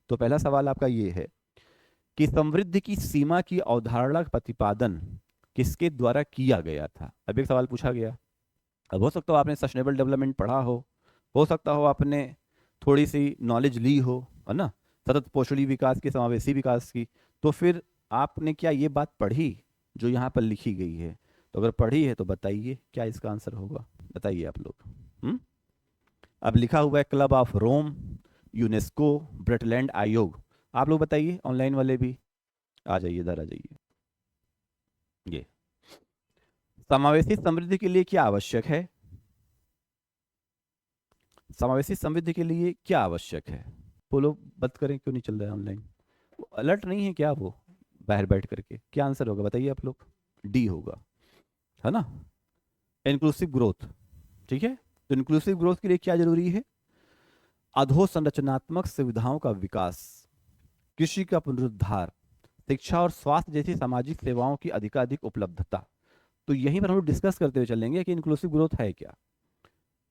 तो पहला सवाल आपका ये है कि समृद्धि की सीमा की अवधारणा का प्रतिपादन किसके द्वारा किया गया था। अब एक सवाल पूछा गया, अब हो सकता हो आपने सस्टेनेबल डेवलपमेंट पढ़ा हो सकता हो आपने थोड़ी सी नॉलेज ली हो, है ना, सतत पोषणीय विकास की, समावेशी विकास की। तो फिर आपने क्या ये बात पढ़ी जो यहाँ पर लिखी गई है? तो अगर पढ़ी है तो बताइए क्या इसका आंसर होगा, बताइए आप लोग। हम्म अब लिखा हुआ है क्लब ऑफ रोम, यूनेस्को, ब्रटलैंड आयोग। आप लोग बताइए, ऑनलाइन वाले भी आ जाइए, इधर आ जाइए। ये समावेशी समृद्धि के लिए क्या आवश्यक है? समावेशी समृद्धि के लिए क्या आवश्यक है? बोलो, बात करें, क्यों नहीं चल रहा है ऑनलाइन? अलर्ट नहीं है क्या वो, बाहर बैठ करके? क्या आंसर होगा बताइए आप लोग? डी होगा, है ना, इंक्लूसिव ग्रोथ। ठीक है, तो इंक्लूसिव ग्रोथ के लिए क्या जरूरी है? अधोसंरचनात्मक सुविधाओं का विकास, कृषि का पुनरुद्धार, शिक्षा और स्वास्थ्य जैसी सामाजिक सेवाओं की अधिकाधिक उपलब्धता। तो यहीं पर हम लोग डिस्कस करते हुए चलेंगे कि इंक्लूसिव ग्रोथ है क्या।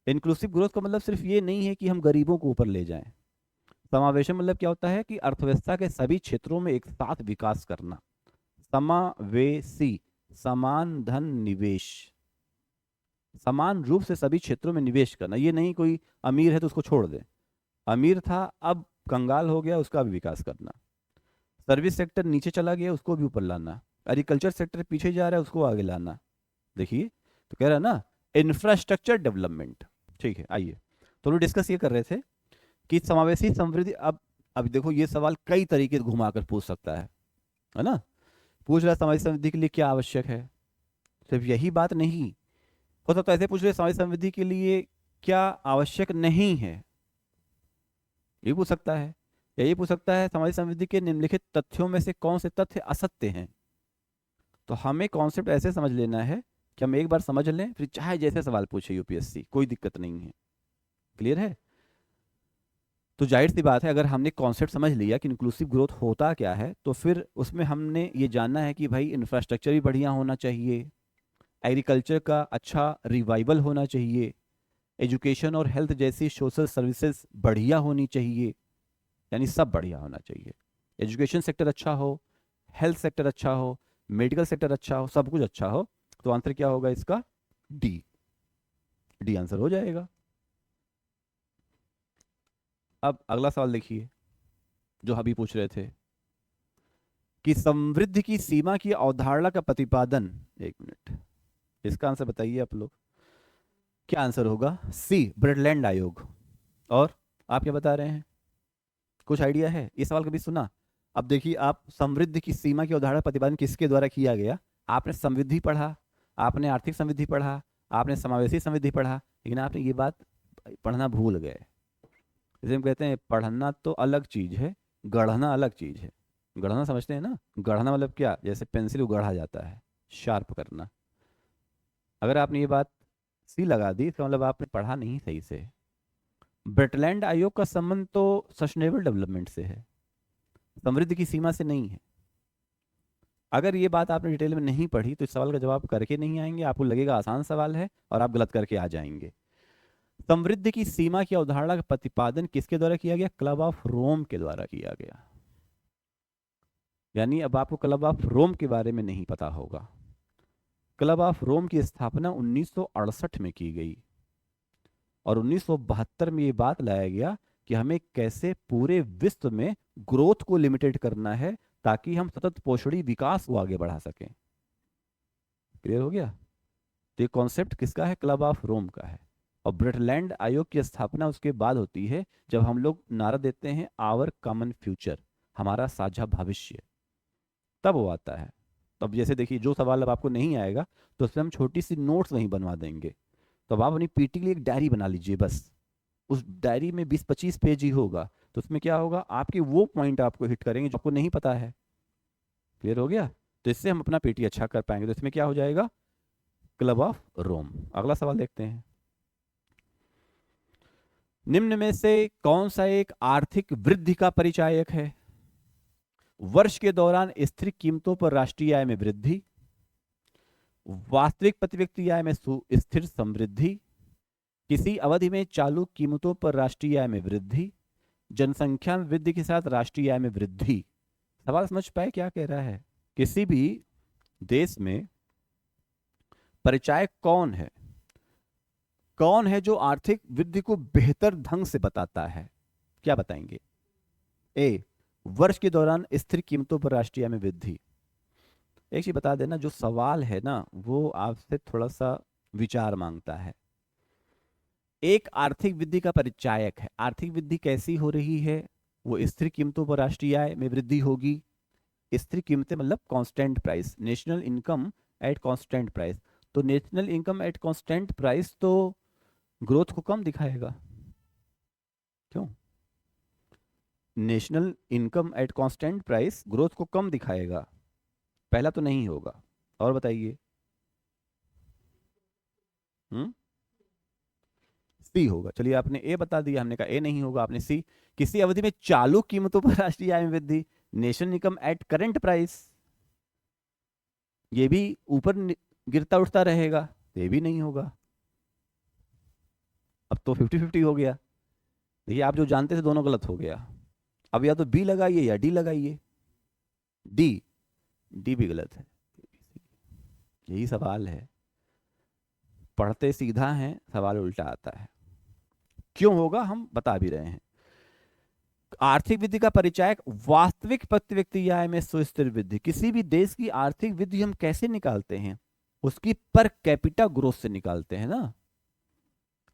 इंक्लूसिव ग्रोथ का मतलब सिर्फ ये नहीं है कि हम गरीबों को ऊपर ले जाएं। समावेशन मतलब क्या होता है कि अर्थव्यवस्था के सभी क्षेत्रों में एक साथ विकास करना। समावेशी, समान धन निवेश, समान रूप से सभी क्षेत्रों में निवेश करना। ये नहीं कोई अमीर है तो उसको छोड़ दे, अमीर था अब कंगाल हो गया उसका भी विकास करना। सर्विस सेक्टर नीचे चला गया उसको भी ऊपर लाना। एग्रीकल्चर सेक्टर पीछे जा रहा है उसको आगे लाना। देखिए, तो कह रहा है ना, इंफ्रास्ट्रक्चर डेवलपमेंट। ठीक है, आइए, तो लोग डिस्कस ये कर रहे थे कि समावेशी समृद्धि। अब देखो, ये सवाल कई तरीके से घुमाकर पूछ सकता है ना। पूछ रहा है समावेशी समृद्धि के लिए क्या आवश्यक है, सिर्फ यही बात नहीं। हो सकता है ऐसे पूछ रहे, समावेशी समृद्धि के लिए क्या आवश्यक नहीं है, ये पूछ सकता है। या ये पूछ सकता है समावेशी समृद्धि के निम्नलिखित तथ्यों में से कौन से तथ्य असत्य हैं। तो हमें कॉन्सेप्ट ऐसे समझ लेना है कि हम एक बार समझ लें, फिर चाहे जैसे सवाल पूछे यूपीएससी, कोई दिक्कत नहीं है। क्लियर है? तो जाहिर सी बात है, अगर हमने कॉन्सेप्ट समझ लिया कि इंक्लूसिव ग्रोथ होता क्या है, तो फिर उसमें हमने ये जानना है कि भाई इंफ्रास्ट्रक्चर भी बढ़िया होना चाहिए, एग्रीकल्चर का अच्छा रिवाइवल होना चाहिए, एजुकेशन और हेल्थ जैसी सोशल सर्विसेज बढ़िया होनी चाहिए, यानी सब बढ़िया होना चाहिए। एजुकेशन सेक्टर अच्छा हो, हेल्थ सेक्टर अच्छा हो, मेडिकल सेक्टर अच्छा हो, सब कुछ अच्छा हो। तो आंसर क्या होगा इसका? डी। डी आंसर हो जाएगा। अब अगला सवाल देखिए जो अभी पूछ रहे थे कि समृद्धि की सीमा की अवधारणा का प्रतिपादन, एक मिनट, इसका आंसर बताइए आप लोग। क्या आंसर होगा? सी, ब्रटलैंड आयोग। और आप क्या बता रहे हैं? कुछ आइडिया है? ये सवाल कभी सुना? अब देखिए, आप समृद्धि की सीमा की अवधारणा प्रतिपादन किसके द्वारा किया गया? आपने समृद्धि पढ़ा, आपने आर्थिक समृद्धि पढ़ा, आपने समावेशी समृद्धि पढ़ा, लेकिन आपने ये बात पढ़ना भूल गए। जैसे हम कहते हैं, पढ़ना तो अलग चीज है, गढ़ना अलग चीज है। गढ़ना समझते हैं ना? गढ़ना मतलब क्या? जैसे पेंसिल को गढ़ा जाता है, शार्प करना। अगर आपने ये बात सी लगा दी, इसका मतलब आपने पढ़ा नहीं सही से। ब्रटलैंड आयोग का संबंध तो सस्टेनेबल डेवलपमेंट से है, समृद्धि की सीमा से नहीं है। अगर ये बात आपने डिटेल में नहीं पढ़ी तो इस सवाल का जवाब करके नहीं आएंगे, आपको लगेगा आसान सवाल है और आप गलत करके आ जाएंगे। समृद्धि की सीमा की अवधारणा का प्रतिपादन किसके द्वारा किया गया? क्लब ऑफ रोम के द्वारा किया गया। यानी अब आपको क्लब ऑफ रोम के बारे में नहीं पता होगा। क्लब ऑफ रोम की स्थापना 1968 में की गई और 1972 में ये बात लाया गया कि हमें कैसे पूरे विश्व में ग्रोथ को लिमिटेड करना है ताकि हम सतत पोषणी विकास को आगे बढ़ा सकें। क्लियर हो गया? तो ये कॉन्सेप्ट किसका है? क्लब ऑफ रोम का है। और ब्रटलैंड आयोग की स्थापना उसके बाद होती है जब हम लोग नारा देते हैं आवर कॉमन फ्यूचर, हमारा साझा भविष्य, तब वो आता है। तब जैसे देखिए, जो सवाल अब आपको नहीं आएगा तो उसमें हम छोटी सी नोट्स वहीं बनवा देंगे। तो अब आप अपनी पीटी के लिए एक डायरी बना लीजिए बस। उस डायरी में 20-25 पेज ही होगा, तो उसमें क्या होगा, आपके वो पॉइंट आपको हिट करेंगे जो आपको नहीं पता है। क्लियर हो गया? तो इससे हम अपना पीटी अच्छा कर पाएंगे। तो इसमें क्या हो जाएगा? Club of Rome. अगला सवाल देखते हैं। निम्न में से कौन सा एक आर्थिक वृद्धि का परिचायक है? वर्ष के दौरान स्थिर कीमतों पर राष्ट्रीय आय में वृद्धि, वास्तविक प्रति व्यक्ति आय में स्थिर समृद्धि, किसी अवधि में चालू कीमतों पर राष्ट्रीय आय में वृद्धि, जनसंख्या में वृद्धि के साथ राष्ट्रीय आय में वृद्धि। सवाल समझ पाए क्या कह रहा है? किसी भी देश में परिचायक कौन है? कौन है जो आर्थिक वृद्धि को बेहतर ढंग से बताता है? क्या बताएंगे? ए, वर्ष के दौरान स्थिर कीमतों पर राष्ट्रीय आय में वृद्धि। एक चीज बता देना, जो सवाल है ना वो आपसे थोड़ा सा विचार मांगता है। एक आर्थिक वृद्धि का परिचायक है। आर्थिक वृद्धि कैसी हो रही है? वो स्थिर कीमतों पर राष्ट्रीय आय में वृद्धि होगी। स्थिर कीमतें मतलब constant price, national income at constant price. तो national income at constant price तो ग्रोथ को कम दिखाएगा। क्यों? National income at constant price growth को कम दिखाएगा, पहला तो नहीं होगा। और बताइए। सी होगा। चलिए, आपने ए बता दिया, हमने कहा ए नहीं होगा, आपने सी। किसी अवधि में चालू कीमतों पर राष्ट्रीय आय में वृद्धि, national income at current price, ये भी ऊपर गिरता उठता रहेगा, तो ये भी नहीं होगा। अब तो 50-50 हो गया। देखिए, आप जो जानते थे दोनों गलत हो गया। अब या तो बी लगाइए या डी लगाइए। डी, डी भी गलत है। यही सवाल है, पढ़ते सीधा है, सवाल उल्टा आता है। क्यों होगा हम बता भी रहे हैं। आर्थिक वृद्धि का परिचायक वास्तविक प्रति व्यक्ति आय में सुस्थिर वृद्धि। किसी भी देश की आर्थिक वृद्धि हम कैसे निकालते हैं? उसकी पर कैपिटा ग्रोथ से निकालते हैं ना।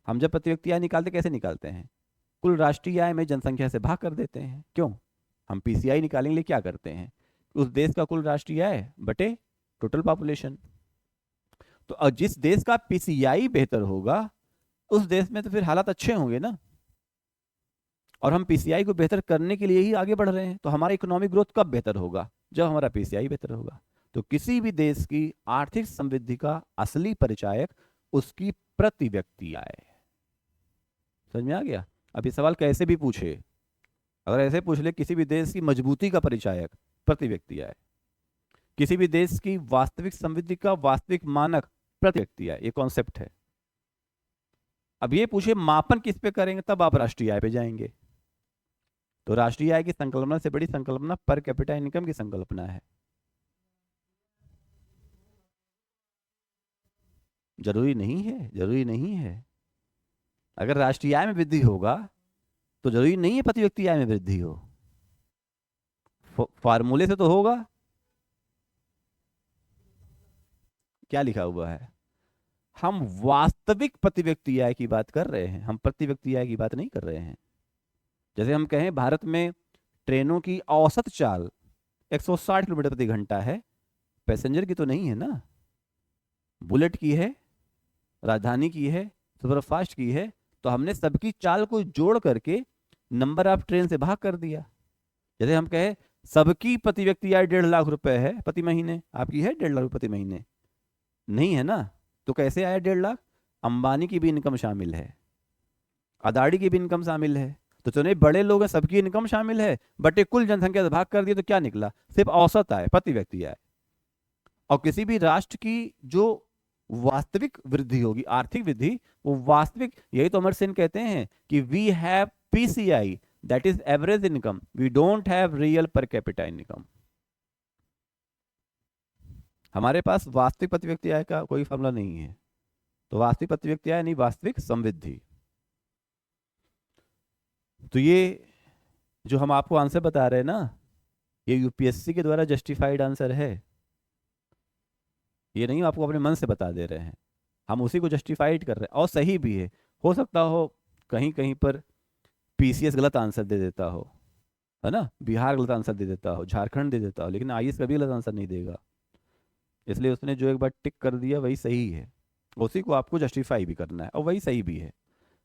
हम जब प्रति व्यक्ति आय निकालते कैसे निकालते हैं? कुल राष्ट्रीय आय में जनसंख्या से भाग कर देते हैं। क्यों? हम पीसीआई निकालने के लिए क्या करते हैं? उस देश का कुल राष्ट्रीय आय बटे टोटल पॉपुलेशन। तो जिस देश का पीसीआई बेहतर होगा उस देश में तो फिर हालात अच्छे होंगे ना। और हम पीसीआई को बेहतर करने के लिए ही आगे बढ़ रहे हैं। तो हमारा इकोनॉमिक ग्रोथ कब बेहतर होगा? जब हमारा पीसीआई बेहतर होगा। तो किसी भी देश की आर्थिक समृद्धि का असली परिचायक उसकी प्रति व्यक्ति आय। समझ में आ गया? अब ये सवाल कैसे भी पूछे, अगर ऐसे पूछ ले, किसी भी देश की मजबूती का परिचायक प्रति व्यक्ति आय, किसी भी देश की वास्तविक समृद्धि का वास्तविक मानक प्रति व्यक्ति आय, ये कॉन्सेप्ट है। अब ये पूछे मापन किस पे करेंगे, तब आप राष्ट्रीय आय पे जाएंगे। तो राष्ट्रीय आय की संकल्पना से बड़ी संकल्पना पर कैपिटा इनकम की संकल्पना है। जरूरी नहीं है, जरूरी नहीं है। अगर राष्ट्रीय आय में वृद्धि होगा तो जरूरी नहीं है प्रति व्यक्ति आय में वृद्धि हो। फार्मूले से तो होगा। क्या लिखा हुआ है? हम वास्तविक प्रति व्यक्ति आय की बात कर रहे हैं, हम प्रति व्यक्ति आय की बात नहीं कर रहे हैं। जैसे हम कहें भारत में ट्रेनों की औसत चाल 160 किलोमीटर प्रति घंटा है, पैसेंजर की तो नहीं है ना। बुलेट की है, राजधानी की है, सुपरफास्ट की है। तो हमने सबकी चाल को जोड़ करके नंबर ऑफ ट्रेन से भाग कर दिया। जैसे हम कहें सबकी प्रति व्यक्ति आय 1.5 लाख रुपए है प्रति महीने, आपकी है 1.5 लाख रुपए प्रति महीने? नहीं है ना। तो कैसे आया 1.5 लाख? अंबानी की भी इनकम शामिल है, अदाड़ी की भी इनकम शामिल है। तो चलिए बड़े लोग हैं, सबकी इनकम शामिल है, बट एक कुल जनसंख्या से भाग कर दिया तो क्या निकला? सिर्फ औसत आय, प्रति व्यक्ति आय। और किसी भी राष्ट्र की जो वास्तविक वृद्धि होगी, आर्थिक वृद्धि, वो वास्तविक, यही तो अमर सेन कहते हैं कि we have PCI, that is average income, we don't have real per capita income. हमारे पास वास्तविक प्रति व्यक्ति आय का कोई फॉर्मूला नहीं है। तो वास्तविक प्रति व्यक्ति आय नहीं, वास्तविक समृद्धि। तो ये जो हम आपको आंसर बता रहे हैं ना, ये यूपीएससी के द्वारा जस्टिफाइड आंसर है। ये नहीं आपको अपने मन से बता दे रहे हैं, हम उसी को जस्टिफाइड कर रहे हैं। और सही भी है। हो सकता हो कहीं कहीं पर पीसीएस गलत आंसर दे देता हो, है ना, बिहार गलत आंसर दे देता हो, झारखंड दे देता हो, लेकिन आईएएस कभी गलत आंसर नहीं देगा। इसलिए उसने जो एक बार टिक कर दिया वही सही है, उसी को आपको जस्टिफाई भी करना है और वही सही भी है।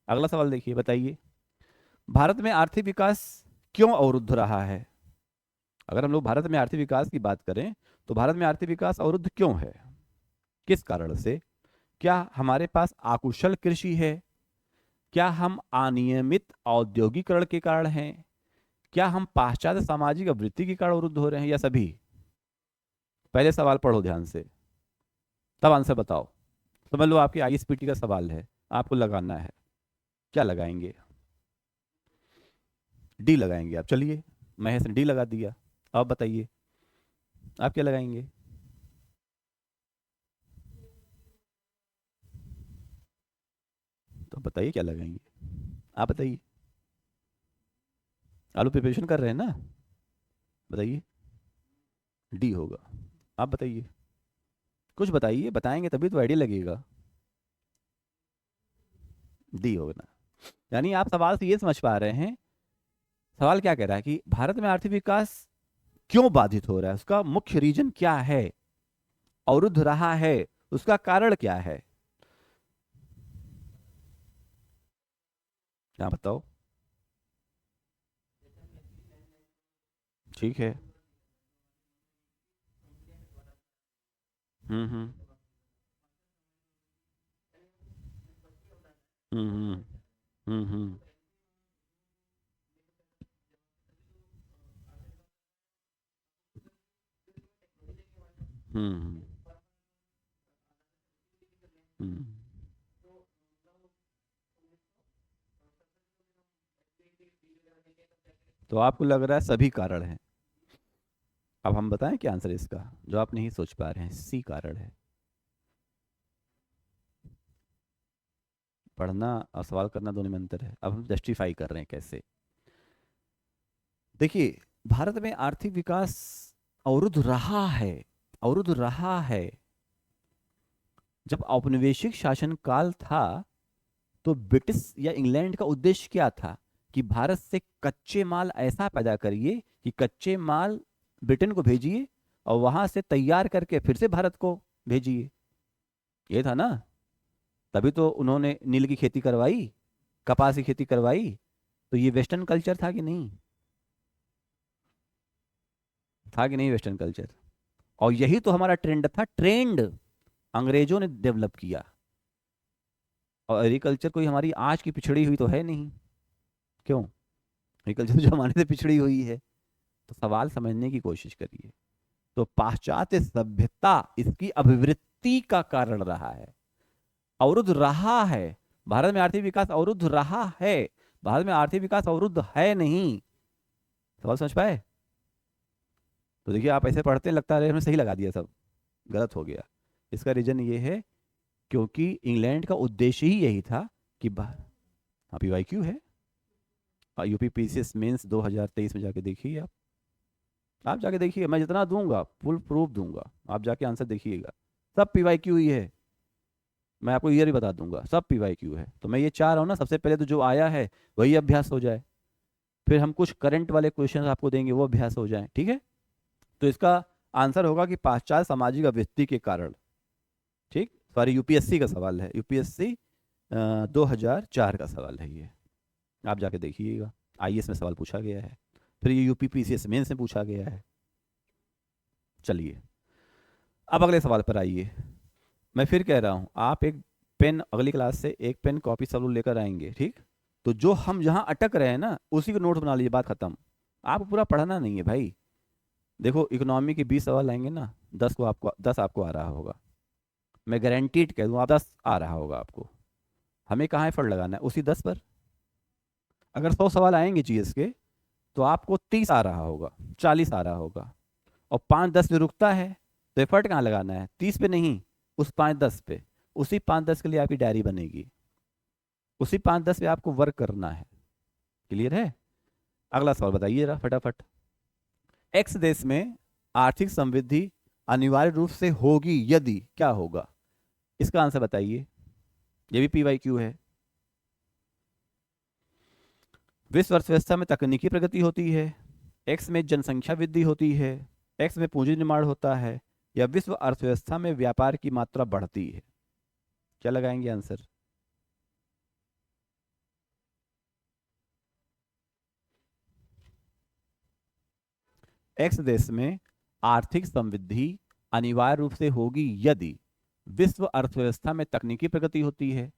अगला सवाल देखिए, बताइए भारत में आर्थिक विकास क्यों अवरुद्ध रहा है? अगर हम लोग भारत में आर्थिक विकास की बात करें तो भारत में आर्थिक विकास अवरुद्ध क्यों है, किस कारण से? क्या हमारे पास अकुशल कृषि है? क्या हम अनियमित औद्योगिकरण के कारण हैं? क्या हम पाश्चात्य सामाजिक आवृत्ति के कारण अवरुद्ध हो रहे हैं, या सभी? पहले सवाल पढ़ो ध्यान से, तब आंसर बताओ। समझ लो आपकी आईएसपीटी का सवाल है, आपको लगाना है। क्या लगाएंगे? डी लगाएंगे आप। चलिए, महेश ने डी लगा दिया। अब बताइए आप क्या लगाएंगे। तो बताइए क्या लगाएंगे, आप बताइए। आलू प्रिपरेशन कर रहे हैं ना, बताइए। डी होगा, आप बताइए। कुछ बताइए, बताएंगे तभी तो आइडिया लगेगा। डी होगा ना। यानी आप सवाल से ये समझ पा रहे हैं, सवाल क्या कह रहा है कि भारत में आर्थिक विकास क्यों बाधित हो रहा है, उसका मुख्य रीजन क्या है, अवरुद्ध रहा है, उसका कारण क्या है। क्या बताओ। ठीक है। हम्म। हम्म हम्म हम्म। हम्म हम्म। तो आपको लग रहा है सभी कारण हैं। अब हम बताएं क्या आंसर है इसका, जो आप नहीं सोच पा रहे हैं। सी कारण है। पढ़ना और सवाल करना दोनों में अंतर है। अब हम जस्टिफाई कर रहे हैं कैसे। देखिए, भारत में आर्थिक विकास अवरुद्ध रहा है, अवरुद्ध रहा है। जब औपनिवेशिक शासनकाल था तो ब्रिटिश या इंग्लैंड का उद्देश्य क्या था कि भारत से कच्चे माल ऐसा पैदा करिए कि कच्चे माल ब्रिटेन को भेजिए और वहां से तैयार करके फिर से भारत को भेजिए। ये था ना। तभी तो उन्होंने नील की खेती करवाई, कपास की खेती करवाई। तो ये वेस्टर्न कल्चर था कि नहीं, था कि नहीं वेस्टर्न कल्चर। और यही तो हमारा ट्रेंड था, ट्रेंड अंग्रेजों ने डेवलप किया। और एग्रीकल्चर कोई हमारी आज की पिछड़ी हुई तो है नहीं। क्यों, एग्रीकल्चर जमाने से पिछड़ी हुई है। तो सवाल समझने की कोशिश करिए। तो पाश्चात्य सभ्यता इसकी अभिवृत्ति का कारण रहा है, अवरुद्ध रहा है। भारत में आर्थिक विकास अवरुद्ध रहा है, भारत में आर्थिक विकास अवरुद्ध है नहीं। सवाल समझ पाए। तो देखिए, आप ऐसे पढ़ते हैं लगता है हमने सही लगा दिया, सब गलत हो गया। इसका रीजन ये है क्योंकि इंग्लैंड का उद्देश्य ही यही था कि हाँ PYQ है। यूपी PCS मेंस 2023 में जाके देखिए आप जाके देखिए। मैं जितना दूंगा फुल प्रूफ दूंगा, आप जाके आंसर देखिएगा। सब PYQ ही है। मैं आपको ईयर भी बता दूंगा, सब PYQ है। तो मैं ये चाह रहा हूँ ना, सबसे पहले तो जो आया है वही अभ्यास हो जाए, फिर हम कुछ करंट वाले क्वेश्चन आपको देंगे, वो अभ्यास हो जाए, ठीक है। तो इसका आंसर होगा कि पाश्चात्य सामाजिक अभिवृत्ति के कारण। ठीक, सॉरी, यूपीएससी का सवाल है, यूपीएससी 2004 का सवाल है ये। आप जाके देखिएगा, IAS में सवाल पूछा गया है, फिर ये यूपी PCS मेंस में पूछा गया है। चलिए, अब अगले सवाल पर आइए। मैं फिर कह रहा हूँ, आप एक पेन अगली क्लास से एक पेन कॉपी सब लोग लेकर आएंगे, ठीक। तो जो हम जहाँ अटक रहे हैं ना उसी को नोट बना लीजिए, बात खत्म। आपको पूरा पढ़ना नहीं है भाई। देखो, इकोनॉमी के 20 सवाल आएंगे ना, 10 आपको आ रहा होगा। मैं गारंटीड कह दूँ, आप 10 आ रहा होगा आपको। हमें कहाँ एफर्ट लगाना है, उसी 10 पर। अगर 100 सवाल आएंगे GS के तो आपको 30 आ रहा होगा, 40 आ रहा होगा। और 5-10 में रुकता है तो एफर्ट कहाँ लगाना है, 30 पे नहीं, उस 5-10 पे। उसी 5-10 के लिए आपकी डायरी बनेगी, उसी 5-10 पे आपको वर्क करना है। क्लियर है। अगला सवाल बताइए जरा फटाफट। एक्स देश में आर्थिक समृद्धि अनिवार्य रूप से होगी यदि क्या होगा, इसका आंसर बताइए। ये भी PYQ है। विश्व अर्थव्यवस्था में तकनीकी प्रगति होती है, एक्स में जनसंख्या वृद्धि होती है, एक्स में पूंजी निर्माण होता है, या विश्व अर्थव्यवस्था में व्यापार की मात्रा बढ़ती है। क्या लगाएंगे आंसर। एक्स देश में आर्थिक समृद्धि अनिवार्य रूप से होगी यदि विश्व अर्थव्यवस्था में तकनीकी प्रगति होती है,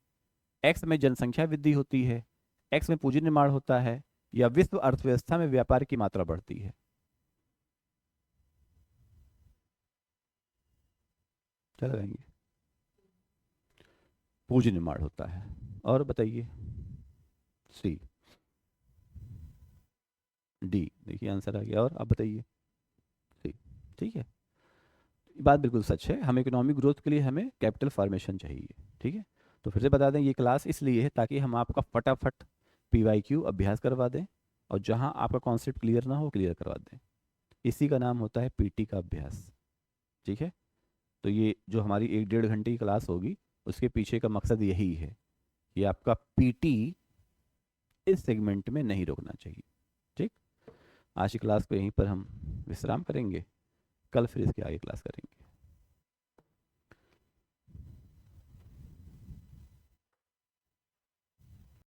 एक्स में जनसंख्या वृद्धि होती है, एक्स में पूंजी निर्माण होता है, या विश्व अर्थव्यवस्था में व्यापार की मात्रा बढ़ती है। क्या लगाएंगे। पूंजी निर्माण होता है। और बताइए। सी। डी, देखिए आंसर आ गया। और आप बताइए। ठीक, ठीक है, ये बात बिल्कुल सच है, हमें इकोनॉमिक ग्रोथ के लिए हमें कैपिटल फॉर्मेशन चाहिए। ठीक है, तो फिर से बता दें, ये क्लास इसलिए है ताकि हम आपका फटाफट PYQ अभ्यास करवा दें, और जहां आपका कॉन्सेप्ट क्लियर ना हो क्लियर करवा दें। इसी का नाम होता है PT का अभ्यास। ठीक है, तो ये जो हमारी 1 डेढ़ घंटे की क्लास होगी, उसके पीछे का मकसद यही है कि आपका PT इस सेगमेंट में नहीं रोकना चाहिए। ठीक, आज की क्लास को यहीं पर हम विश्राम करेंगे, कल फिर इसके आगे क्लास करेंगे।